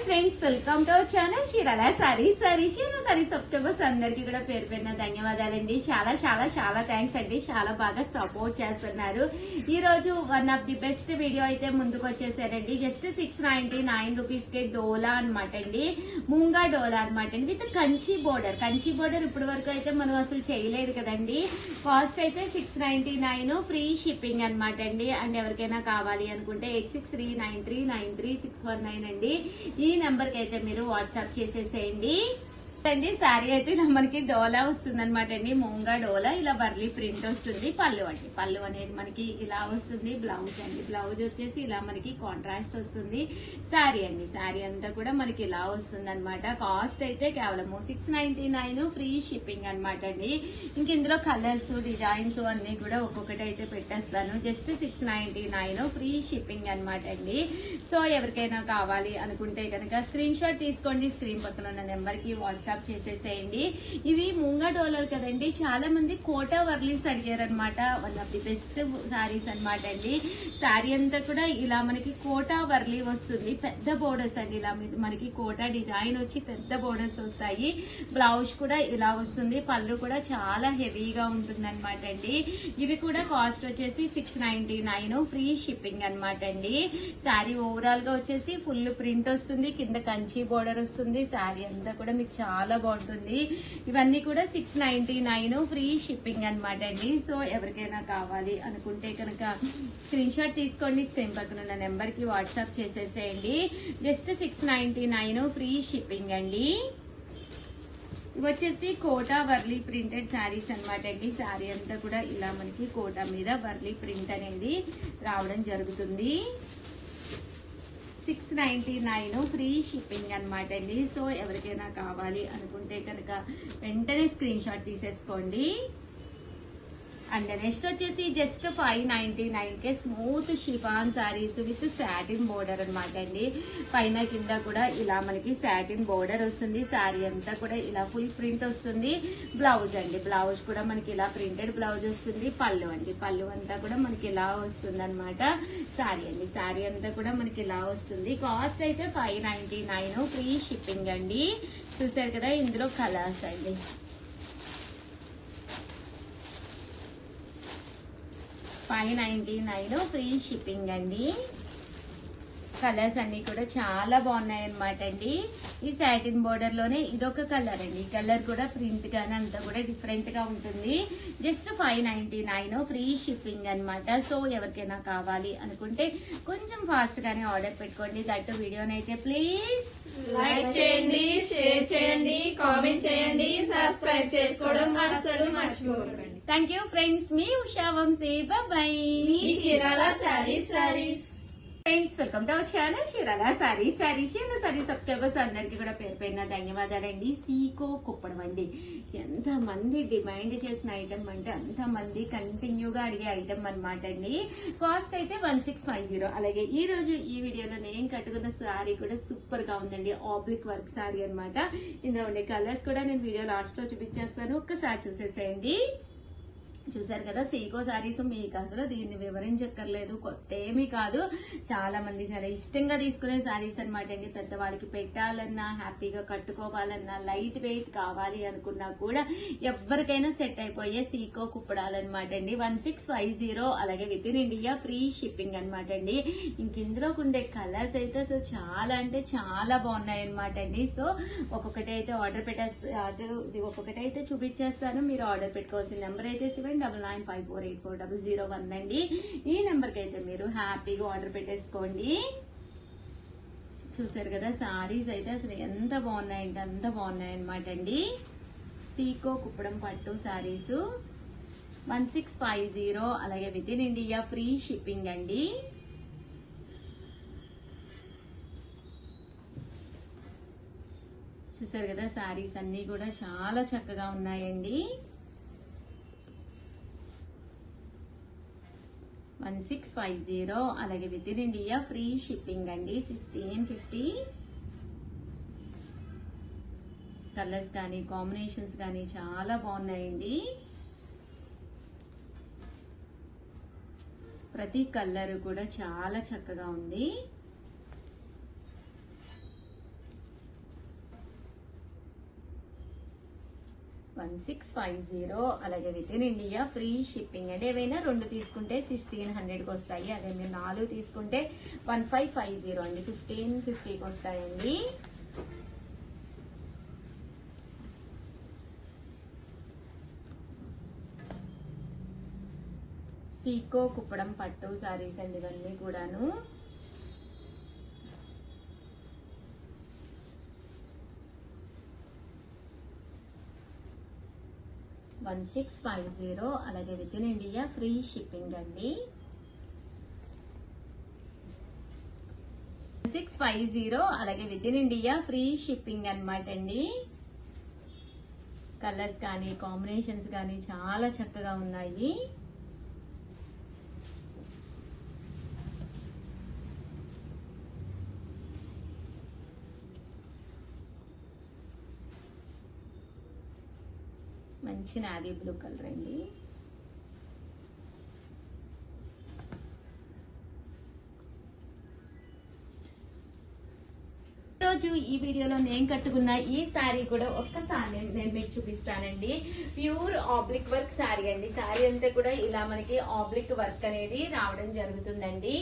Friends, welcome to our channel Chirala saris. Saris subscribers అందరికి కూడా పేరు పేరున ధన్యవాదాలండి. చాలా చాలా చాలా థ్యాంక్స్ అండి. చాలా బాగా సపోర్ట్ చేస్తున్నారు. ఈ రోజు one of the best video అయితే ముందుకు వచ్చేసారండి. జస్ట్ 699 రూపీస్ కే డోలా అనమాట అండి. ముంగా డోలా అనమాట అండి, with Kanchi border. Kanchi border ఇప్పటి వరకు అయితే మనం అసలు చేయలేదు కదండి. కాస్ట్ అయితే 699, ఫ్రీ షిప్పింగ్ అనమాట అండి. అండ్ ఎవరికైనా కావాలి అనుకుంటే 8639393619 అండి. ఈ నెంబర్ కి అయితే మీరు వాట్సాప్ చేసేసేయండి అండి. శారీ అయితే మనకి డోలా వస్తుంది అనమాట అండి. మూంగా డోలా ఇలా వర్లీ ప్రింట్ వస్తుంది. పళ్ళు అండి, పళ్ళు అనేది మనకి ఇలా వస్తుంది. బ్లౌజ్ అండి, బ్లౌజ్ వచ్చేసి ఇలా మనకి కాంట్రాస్ట్ వస్తుంది. శారీ అండి, శారీ అంతా కూడా మనకి ఇలా వస్తుంది అనమాట. కాస్ట్ అయితే కేవలం 699, ఫ్రీ షిప్పింగ్ అనమాట అండి. ఇంక ఇందులో కలర్స్, డిజైన్స్ అన్ని కూడా ఒక్కొక్కటి అయితే పెట్టేస్తాను. జస్ట్ 699, ఫ్రీ షిప్పింగ్ అనమాట అండి. సో ఎవరికైనా కావాలి అనుకుంటే కనుక స్క్రీన్ షాట్ తీసుకోండి. స్క్రీన్ పక్కన ఉన్న నెంబర్ కి వాట్సాప్ చేసేసేయండి. ఇవి ముంగా డోలాలు కదండి. చాలా మంది కోటా వర్లీస్ అడిగారు అనమాట. One of the best saris అనమాట అండి. శారీ అంతా కూడా ఇలా మనకి కోటా వర్లీ వస్తుంది. పెద్ద బోర్డర్స్ అండి. ఇలా మనకి కోటా డిజైన్ వచ్చి పెద్ద బోర్డర్స్ వస్తాయి. బ్లౌజ్ కూడా ఇలా వస్తుంది. పళ్ళు కూడా చాలా హెవీగా ఉంటుంది అనమాట అండి. ఇవి కూడా కాస్ట్ వచ్చేసి 699, ఫ్రీ షిప్పింగ్ అనమాట అండి. శారీ ఓవరాల్ గా వచ్చేసి ఫుల్ ప్రింట్ వస్తుంది. కింద కంచి బోర్డర్ వస్తుంది. శారీ అంతా కూడా మీకు చాలా బాగుంటుంది. ఇవన్నీ కూడా 699, ఫ్రీ షిప్పింగ్ అనమాట అండి. సో ఎవరికైనా కావాలి అనుకుంటే కనుక స్క్రీన్ షాట్ తీసుకోండి. స్క్రీన్ పక్కన ఉన్న నెంబర్ కి వాట్సాప్ చేసేసేయండి. జస్ట్ 699, ఫ్రీ షిప్పింగ్ అండి. ఇవి వచ్చేసి కోటా వర్లీ ప్రింటెడ్ శారీస్ అనమాట అండి. శారీ అంతా కూడా ఇలా మనకి కోటా మీద వర్లీ ప్రింట్ అనేది రావడం జరుగుతుంది. 699, ఫ్రీ షిప్పింగ్ అనమాట అండి. సో ఎవరికైనా కావాలి అనుకుంటే కనుక వెంటనే స్క్రీన్ షాట్ తీసేసుకోండి. అండ్ నెక్స్ట్ వచ్చేసి just 599 K smooth chiffon saris with satin border అనమాట అండి. పైన కింద కూడా ఇలా మనకి సాటిన్ బోర్డర్ వస్తుంది. శారీ అంతా కూడా ఇలా ఫుల్ ప్రింట్ వస్తుంది. బ్లౌజ్ అండి, బ్లౌజ్ కూడా మనకి ఇలా ప్రింటెడ్ బ్లౌజ్ వస్తుంది. పళ్ళు అండి, పళ్ళు అంతా కూడా మనకి ఇలా వస్తుంది అనమాట. శారీ అండి, శారీ అంతా కూడా మనకి ఇలా వస్తుంది. కాస్ట్ అయితే 599, ఫ్రీ షిప్పింగ్ అండి. చూసారు కదా, ఇందులో కలర్స్ అండి. $599, ఫ్రీ షిప్పింగ్ అండి. కలర్స్ అన్ని కూడా చాలా బాగున్నాయి అనమాట అండి. ఈ సాటిన్ బోర్డర్ లోనే ఇదొక కలర్ అండి. ఈ కలర్ కూడా ప్రింట్ గానీ అంతా కూడా డిఫరెంట్ గా ఉంటుంది. జస్ట్ 599, ఫ్రీ షిప్పింగ్ అనమాట. సో ఎవరికైనా కావాలి అనుకుంటే కొంచెం ఫాస్ట్ గానే ఆర్డర్ పెట్టుకోండి. దట్ వీడియోనైతే ప్లీజ్ లైక్ చేయండి, షేర్ చేయండి, కామెంట్ చేయండి, సబ్స్క్రైబ్ చేసుకోవడం అస్సలు మర్చిపోకండి. Thank you friends. మీ ఉషా వంశీ. బై. మీ Chirala sarees. Friends, welcome to our channel Chirala sarees. Subscribers అందరికి కూడా పేరు పేరున ధన్యవాదాలండి. సీకో కుప్పడం అండి. ఎంత మంది డిమాండ్ చేసిన ఐటమ్ అంటే అంత మంది కంటిన్యూగా అడిగే ఐటమ్ అనమాట అండి. కాస్ట్ అయితే 1650. అలాగే ఈ రోజు ఈ వీడియోలో నేను కట్టుకున్న సారీ కూడా సూపర్ గా ఉందండి. ఆబ్లిక్ వర్క్ సారీ అనమాట. ఇందులో ఉండే కలర్స్ కూడా నేను వీడియో లాస్ట్ లో చూపించేస్తాను. ఒక్కసారి చూసేసేయండి. చూసారు కదా, సీకో సారీస్ మీకు అసలు దీన్ని వివరించక్కర్లేదు. కొత్త ఏమీ కాదు. చాలా మంది చాలా ఇష్టంగా తీసుకునే సారీస్ అనమాట అండి. పెద్దవాడికి పెట్టాలన్నా, హ్యాపీగా కట్టుకోవాలన్నా, లైట్ వెయిట్ కావాలి అనుకున్నా కూడా ఎవరికైనా సెట్ అయిపోయే సీకో కుప్పడాలన్నమాట అండి. 1650. అలాగే with in India free shipping అనమాట అండి. ఇంక ఇందులోకి ఉండే కలర్స్ అయితే అసలు చాలా అంటే చాలా బాగున్నాయి అనమాట అండి. సో ఒక్కొక్కటి అయితే చూపించేస్తాను. మీరు ఆర్డర్ పెట్టుకోవాల్సిన నెంబర్ అయితే 7995484001 అండి. ఈ నెంబర్ కి అయితే మీరు హ్యాపీగా ఆర్డర్ పెట్టేసుకోండి. చూసారు కదా, సారీస్ అయితే అసలు ఎంత బాగున్నాయంటే అంత బాగున్నాయి అనమాట అండి. సీకో కుప్పడం పట్టు సారీస్ 1650. అలాగే with in India free shipping అండి. చూసారు కదా, సారీస్ అన్ని కూడా చాలా చక్కగా ఉన్నాయండి. 1650. అలాగే with in India free shipping అండి. 1650. కలర్స్ కానీ కాంబినేషన్స్ కానీ చాలా బాగున్నాయండి. ప్రతి కలర్ కూడా చాలా చక్కగా ఉంది. 1650 అలాగే with in India free shipping అండి. ఏవైనా 2 తీసుకుంటే 1600కి వస్తాయి. అదే మీరు 4 తీసుకుంటే 1550 అండి, 1550కి వస్తాయండి. సీకో కుప్పడం పట్టు సారీస్ అండి ఇవన్నీ కూడాను. $1650 అలాగే with in India free shipping అండి. 1650 అలాగే with in India free shipping అన్నమాట అండి. కలర్స్ కానీ కాంబినేషన్స్ కానీ చాలా చక్కగా ఉన్నాయి. మంచి నావీ బ్లూ కలర్ అండి. రోజు ఈ వీడియోలో నేను కట్టుకున్న ఈ శారీ కూడా ఒక్కసారి నేను మీకు చూపిస్తానండి. ప్యూర్ ఆబ్లిక్ వర్క్ శారీ అండి. శారీ అంతా కూడా ఇలా మనకి ఆబ్లిక్ వర్క్ అనేది రావడం జరుగుతుందండి.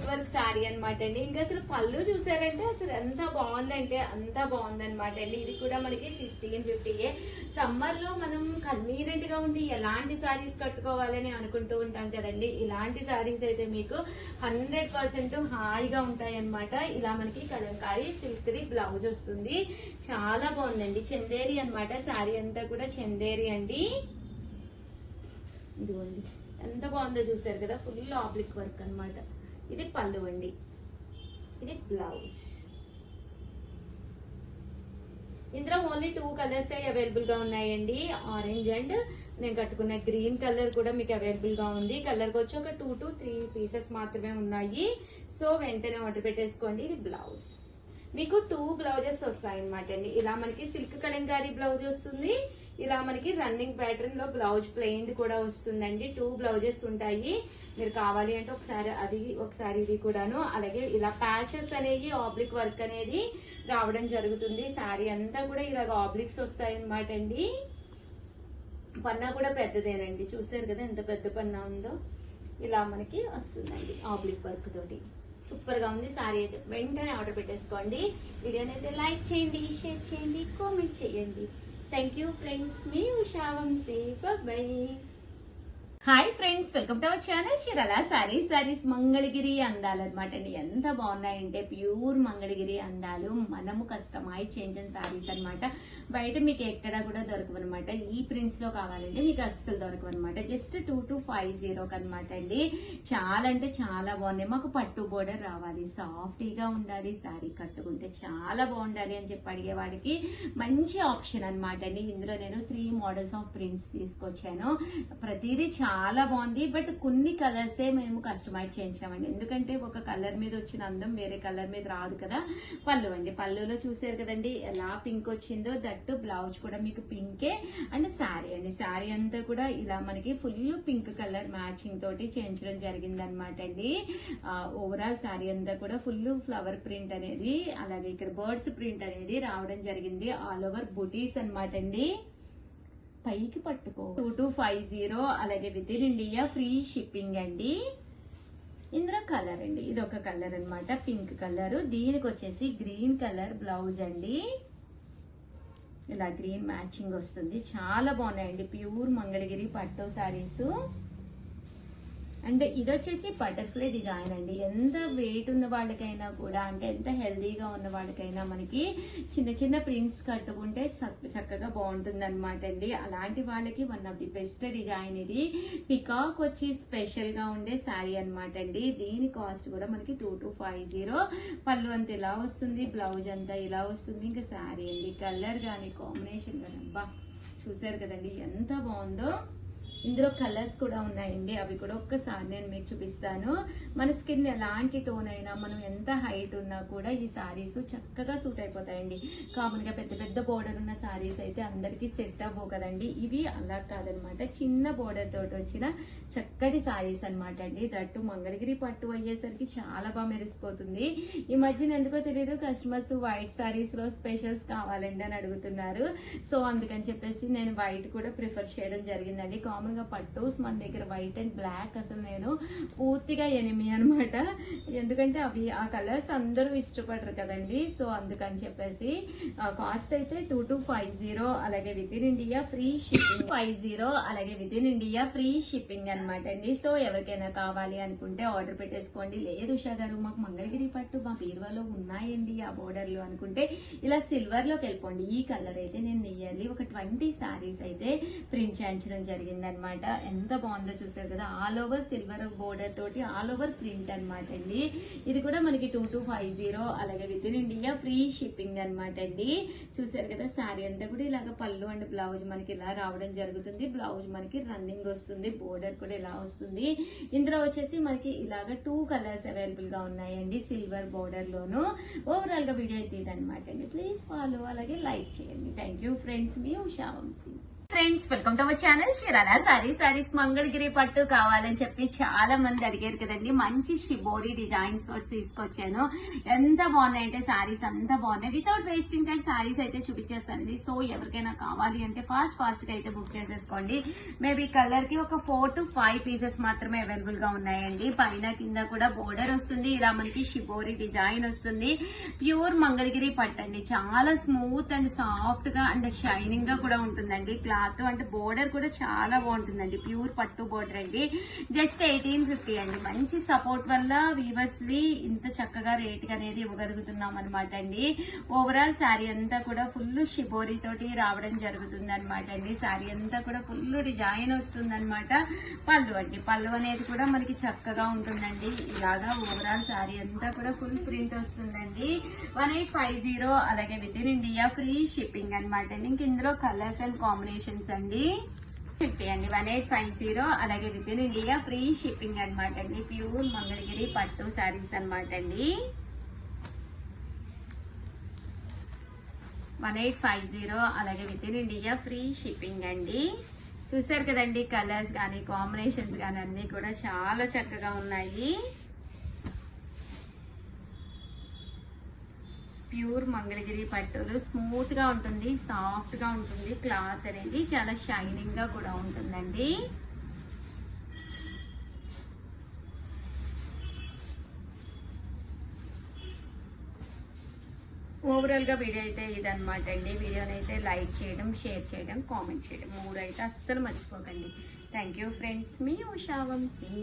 వర్క్ శారీ అనమాట అండి. ఇంకా అసలు పళ్ళు చూసారంటే అసలు ఎంత బాగుందంటే అంత బాగుందనమాట అండి. ఇది కూడా మనకి 1650. సమ్మర్ లో మనం కన్వీనియంట్ గా ఉండి ఎలాంటి శారీస్ కట్టుకోవాలని అనుకుంటూ ఉంటాం కదండి. ఇలాంటి శారీస్ అయితే మీకు 100% హాయిగా ఉంటాయి అనమాట. ఇలా మనకి కలంకారీ సిల్క్ ది బ్లౌజ్ వస్తుంది. చాలా బాగుందండి. చందేరి అనమాట. శారీ అంతా కూడా చందేరి అండి. ఇదిగోండి ఎంత బాగుందో చూసారు కదా. ఫుల్ ఆబ్లిక్ వర్క్ అనమాట. ఇది పళ్ళు అండి, ఇది బ్లౌజ్. ఇందులో ఓన్లీ 2 కలర్స్ అవైలబుల్ గా ఉన్నాయండి. ఆరెంజ్ అండ్ నేను కట్టుకున్న గ్రీన్ కలర్ కూడా మీకు అవైలబుల్ గా ఉంది. కలర్ వచ్చి ఒక 2 to 3 పీసెస్ మాత్రమే ఉన్నాయి. సో వెంటనే ఆర్డర్ పెట్టేసుకోండి. ఇది బ్లౌజ్. మీకు 2 బ్లౌజెస్ వస్తాయి అనమాట అండి. ఇలా మనకి సిల్క్ కలంకారీ బ్లౌజ్ వస్తుంది. ఇలా మనకి రన్నింగ్ ప్యాటర్న్ లో బ్లౌజ్ ప్లెయిన్ కూడా వస్తుందండి. 2 బ్లౌజెస్ ఉంటాయి. మీరు కావాలి అంటే ఒకసారి అది ఒకసారి ఇది కూడాను. అలాగే ఇలా ప్యాచెస్ అనేవి ఆబ్లిక్ వర్క్ అనేది రావడం జరుగుతుంది. శారీ అంతా కూడా ఇలాగ ఆబ్లిక్స్ వస్తాయి అనమాట అండి. పన్నా కూడా పెద్దదేనండి. చూసారు కదా ఎంత పెద్ద పన్నా ఉందో. ఇలా మనకి వస్తుందండి ఆబ్లిక్ వర్క్ తోటి. సూపర్ గా ఉంది శారీ అయితే. వెంటనే ఆర్డర్ పెట్టేసుకోండి. వీడియోని అయితే లైక్ చేయండి, షేర్ చేయండి, కామెంట్ చేయండి. Thank you friends. మీ Usha Vamsi. Bye. Hi friends, welcome to our channel Chirala sarees Mangalagiri అందాలు అనమాట అండి. ఎంత బాగున్నాయంటే ప్యూర్ మంగళగిరి అందాలు. మనము కస్టమైజ్ చేయించిన సారీస్ అనమాట. బయట మీకు ఎక్కడా కూడా దొరకవన్నమాట. ఈ ప్రింట్స్ లో కావాలంటే మీకు అస్సలు దొరకవన్నమాట. జస్ట్ 2250 అనమాట అండి. చాలా అంటే చాలా బాగున్నాయి. మాకు పట్టు బోర్డర్ రావాలి, సాఫ్టీగా ఉండాలి, శారీ కట్టుకుంటే చాలా బాగుండాలి అని చెప్పి అడిగేవాడికి మంచి ఆప్షన్ అనమాట అండి. ఇందులో నేను 3 మోడల్స్ ఆఫ్ ప్రింట్స్ తీసుకొచ్చాను. ప్రతిదీ చాలా బాగుంది. బట్ కొన్ని కలర్సే మేము కస్టమైజ్ చేయించామండి. ఎందుకంటే ఒక కలర్ మీద వచ్చిన అందం వేరే కలర్ మీద రాదు కదా. పళ్ళు అండి. పళ్ళులో చూసారు కదండి ఎలా పింక్ వచ్చిందో. దట్టు బ్లౌజ్ కూడా మీకు పింకే. అండ్ శారీ అండి. శారీ అంతా కూడా ఇలా మనకి ఫుల్ పింక్ కలర్ మ్యాచింగ్ తోటి చేయించడం జరిగింది అనమాట అండి. ఓవరాల్ శారీ అంతా కూడా ఫుల్ ఫ్లవర్ ప్రింట్ అనేది, అలాగే ఇక్కడ బర్డ్స్ ప్రింట్ అనేది రావడం జరిగింది. ఆల్ ఓవర్ బుటీస్ అనమాట అండి. పైకి పట్టుకో. 2250 అలాగే with in India free shipping అండి. ఇందులో కలర్ అండి. ఇది ఒక కలర్ అనమాట, పింక్ కలర్. దీనికి వచ్చేసి గ్రీన్ కలర్ బ్లౌజ్ అండి. ఇలా గ్రీన్ మ్యాచింగ్ వస్తుంది. చాలా బాగున్నాయండి. ప్యూర్ మంగళగిరి పట్టు సారీస్. అండ్ ఇది వచ్చేసి బటర్ఫ్లై డిజైన్ అండి. ఎంత వెయిట్ ఉన్న వాళ్ళకైనా కూడా, అంటే ఎంత హెల్దీగా ఉన్న వాళ్ళకైనా మనకి చిన్న చిన్న ప్రింట్స్ కట్టుకుంటే చక్కగా బాగుంటుంది అనమాట అండి. అలాంటి వాళ్ళకి one of the best design ఇది. పికాక్ వచ్చి స్పెషల్ గా ఉండే శారీ అనమాట అండి. దీని కాస్ట్ కూడా మనకి 2250. పళ్ళు అంతా ఇలా వస్తుంది, బ్లౌజ్ అంతా ఇలా వస్తుంది. ఇంకా శారీ అండి. కలర్ కానీ కాంబినేషన్ కానీ అబ్బా చూసారు కదండి ఎంత బాగుందో. ఇందులో కలర్స్ కూడా ఉన్నాయండి, అవి కూడా ఒక్కసారి నేను మీకు చూపిస్తాను. మన స్కిన్ ఎలాంటి టోన్ అయినా, మనం ఎంత హైట్ ఉన్నా కూడా ఈ సారీస్ చక్కగా సూట్ అయిపోతాయండి. కామన్ గా పెద్ద పెద్ద బోర్డర్ ఉన్న సారీస్ అయితే అందరికి సెట్ అవ్వవు కదండి. ఇవి అలా కాదనమాట, చిన్న బోర్డర్ తోటి వచ్చిన చక్కటి సారీస్ అనమాట అండి. దట్టు మంగళగిరి పట్టు అయ్యేసరికి చాలా బాగా మెరిసిపోతుంది. ఈ మధ్యన ఎందుకో తెలియదు కస్టమర్స్ వైట్ సారీస్ లో స్పెషల్స్ కావాలండి అని అడుగుతున్నారు. సో అందుకని చెప్పేసి నేను వైట్ కూడా ప్రిఫర్ చేయడం జరిగిందండి. కామన్ గా పట్టూస్ మన దగ్గర వైట్ అండ్ బ్లాక్ అసలు నేను పూర్తిగా ఎనిమి అనమాట, ఎందుకంటే అవి ఆ కలర్స్ అందరూ ఇష్టపడరు కదండి. సో అందుకని చెప్పేసి కాస్ట్ అయితే 2250, అలాగే with in India free shipping. 50 అలాగే with in India free shipping అనమాట అండి. సో ఎవరికైనా కావాలి అనుకుంటే ఆర్డర్ పెట్టేసుకోండి. లేదు ఉషా గారు మాకు మంగళగిరి పట్టు మా బీరువాలో ఉన్నాయండి ఆ బోర్డర్ లో అనుకుంటే ఇలా సిల్వర్ లోకి వెళ్ళిపోండి. ఈ కలర్ అయితే నేను నియర్లీ ఒక 20 సారీస్ అయితే ప్రింట్ చేయించడం జరిగింది అనమాట. ఎంత బాగుందో చూసారు కదా, ఆల్ ఓవర్ సిల్వర్ బోర్డర్ తోటి ఆల్ ఓవర్ ప్రింట్ అనమాట అండి. ఇది కూడా మనకి 2250, అలాగే with in India free shipping అనమాట అండి. చూసారు కదా, శారీ అంతా కూడా ఇలాగ పళ్ళు అండ్ బ్లౌజ్ మనకి ఇలా రావడం జరుగుతుంది. బ్లౌజ్ మనకి రన్నింగ్ వస్తుంది, బోర్డర్ కూడా ఇలా వస్తుంది. ఇందులో వచ్చేసి మనకి ఇలాగ 2 కలర్స్ అవైలబుల్ గా ఉన్నాయండి సిల్వర్ బోర్డర్ లోను. ఓవరాల్ గా వీడియో అయితే ఇదనమాట అండి. ప్లీజ్ ఫాలో, అలాగే లైక్ చేయండి. థ్యాంక్ యూ ఫ్రెండ్స్, మీ Usha Vamsi. Friends welcome to our channel Shirana sarees Mangalagiri పట్టు కావాలని చెప్పి చాలా మంది అడిగారు కదండి. మంచి షిబోరి డిజైన్స్ తీసుకొచ్చాను. ఎంత బాగున్నాయంటే సారీస్ అంతా బాగున్నాయి. వితౌట్ వేస్టింగ్ టైం సారీస్ అయితే చూపించేస్తానండి. సో ఎవరికైనా కావాలి అంటే ఫాస్ట్ గా అయితే బుక్ చేసేసుకోండి. మేబీ కలర్ కి ఒక 4 to 5 పీసెస్ మాత్రమే అవైలబుల్ గా ఉన్నాయండి. పైన కింద కూడా బోర్డర్ వస్తుంది, ఇలా మనకి షిబోరి డిజైన్ వస్తుంది. ప్యూర్ మంగళగిరి పట్టు అండి, చాలా స్మూత్ అండ్ సాఫ్ట్ గా అండ్ షైనింగ్ గా కూడా ఉంటుందండి. క్లాత్ అంటే బోర్డర్ కూడా చాలా బాగుంటుందండి. ప్యూర్ పట్టు బోర్డర్ అండి. జస్ట్ 1850 అండి. మంచి సపోర్ట్ వల్ల వీవర్స్ ని ఇంత చక్కగా రేట్ అనేది ఇవ్వగలుగుతున్నాం అనమాట అండి. ఓవరాల్ శారీ అంతా కూడా ఫుల్ షిబోరి తోటి రావడం జరుగుతుంది అనమాట అండి. శారీ అంతా కూడా ఫుల్ డిజైన్ వస్తుంది అనమాట. పళ్ళు అండి, పళ్ళు అనేది కూడా మనకి చక్కగా ఉంటుందండి. ఇలాగా ఓవరాల్ శారీ అంతా కూడా ఫుల్ ప్రింట్ వస్తుందండి. 1850, అలాగే with in India free shipping అనమాట అండి. ఇంక ఇందులో కలర్స్ అండ్ కాంబినేషన్స్ అండి 50 అండి. 1850, అలాగే with in India free shipping అనమాట అండి. ప్యూర్ మంగళగిరి పట్టు శారీస్ అనమాట అండి. 1850, అలాగే with in India free shipping అండి. చూసారు కదండి, కలర్స్ కానీ కాంబినేషన్స్ కానీ అన్ని కూడా చాలా చక్కగా ఉన్నాయి. ప్యూర్ మంగళగిరి పట్టులు స్మూత్ గా ఉంటుంది, సాఫ్ట్ గా ఉంటుంది. క్లాత్ అనేది చాలా షైనింగ్ గా కూడా ఉంటుందండి. ఓవరాల్ గా వీడియో అయితే ఇదనమాట అండి. వీడియోని అయితే లైక్ చేయడం, షేర్ చేయడం, కామెంట్ చేయడం 3 అయితే అస్సలు మర్చిపోకండి. థ్యాంక్ యూ ఫ్రెండ్స్, మీ ఉషా వంశీ.